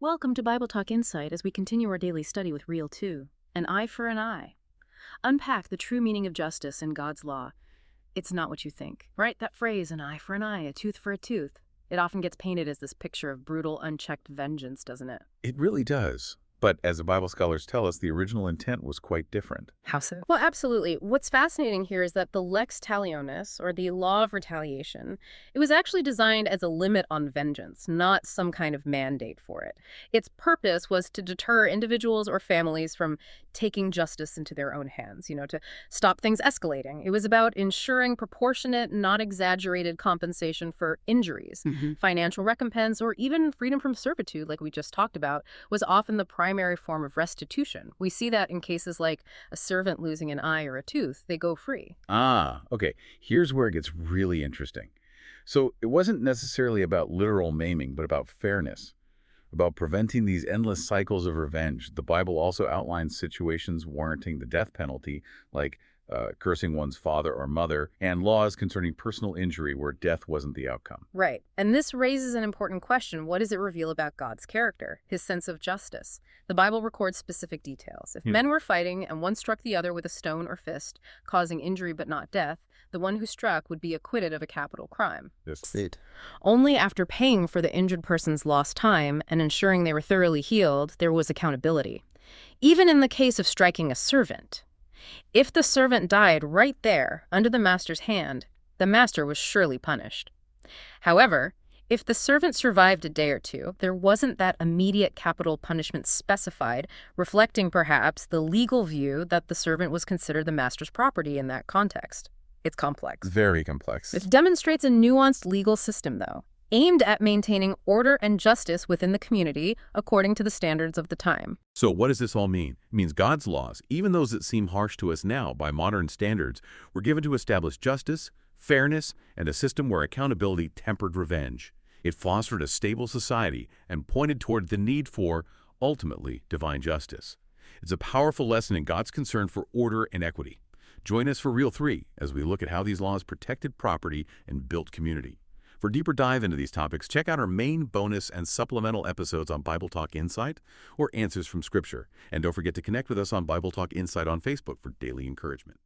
Welcome to Bible Talk Insight as we continue our daily study with Real 2, an eye for an eye. Unpack the true meaning of justice in God's law. It's not what you think, right? That phrase, an eye for an eye, a tooth for a tooth. It often gets painted as this picture of brutal, unchecked vengeance, doesn't it? It really does. But as the Bible scholars tell us, the original intent was quite different. How so? Well, absolutely. What's fascinating here is that the lex talionis, or the law of retaliation, it was actually designed as a limit on vengeance, not some kind of mandate for it. Its purpose was to deter individuals or families from taking justice into their own hands, to stop things escalating. It was about ensuring proportionate, not exaggerated compensation for injuries. Financial recompense, or even freedom from servitude, like we just talked about, was often the primary form of restitution. We see that in cases like a servant losing an eye or a tooth. They go free. Okay. Here's where it gets really interesting. So it wasn't necessarily about literal maiming, but about fairness, about preventing these endless cycles of revenge. The Bible also outlines situations warranting the death penalty, like cursing one's father or mother, and laws concerning personal injury where death wasn't the outcome. Right. And this raises an important question. What does it reveal about God's character, his sense of justice? The Bible records specific details. If men were fighting and one struck the other with a stone or fist, causing injury but not death, the one who struck would be acquitted of a capital crime. Only after paying for the injured person's lost time and ensuring they were thoroughly healed, there was accountability. Even in the case of striking a servant, if the servant died right there, under the master's hand, the master was surely punished. However, if the servant survived a day or two, there wasn't that immediate capital punishment specified, reflecting perhaps the legal view that the servant was considered the master's property in that context. It's complex. Very complex. It demonstrates a nuanced legal system, though, aimed at maintaining order and justice within the community according to the standards of the time. So what does this all mean? It means God's laws, even those that seem harsh to us now by modern standards, were given to establish justice, fairness, and a system where accountability tempered revenge. It fostered a stable society and pointed toward the need for, ultimately, divine justice. It's a powerful lesson in God's concern for order and equity. Join us for Real 3 as we look at how these laws protected property and built community. For a deeper dive into these topics, check out our main bonus and supplemental episodes on Bible Talk Insight or Answers from Scripture. And don't forget to connect with us on Bible Talk Insight on Facebook for daily encouragement.